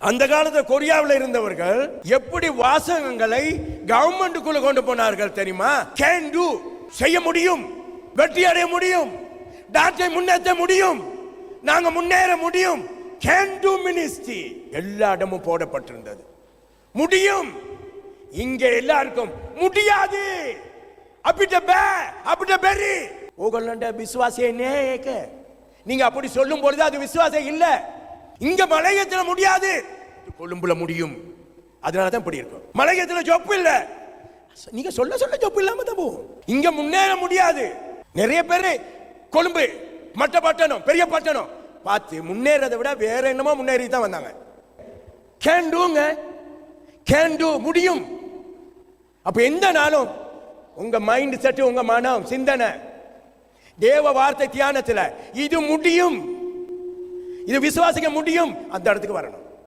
அந்த காலத்துல கொரியாவில் இருந்தவர்கள் எப்படி வாசகங்களை கவர்மெண்ட்டுக்குள்ள கொண்டு போனார்கள் தெரியுமா? கேன் டு, செய்ய முடியும், வெற்றி அடைய முடியும், நாட்டை முன்னேற்ற முடியும், நாங்க முன்னேற முடியும். கேன் டு மினிஸ்ட்ரி எல்லா இடமும் போடப்பட்டிருந்தது. முடியும். இங்க எல்லாருக்கும் முடியாது. நீங்க அப்படி சொல்லும் பொழுது அது விசுவாசம் இல்ல. இங்க மலையத்துல முடியாது, கொழும்புல முடியும். அதனாலதான் இப்படி இருக்கும். மலையத்துல ஜொப்பு இல்ல, நீங்க சொல்ல சொல்ல ஜொப்பு இல்லாம தான் போகும். இங்க முன்னேற முடியாது. நிறைய பேரு கொழும்பு மற்ற பட்டணம் பெரிய பட்டணம் பார்த்து முன்னேறதை விட வேற என்னமோ முன்னேறி தான் வந்தாங்க. கேன் டூங்க, கேன் டூ, முடியும். அப்ப எந்த நாளும் உங்க மைண்ட் செட், உங்க மனம், சிந்தனை தேவ வார்த்தை தியானத்துல இது முடியும், இது விசுவாசிக்க முடியும், அந்த இடத்துக்கு வரணும்.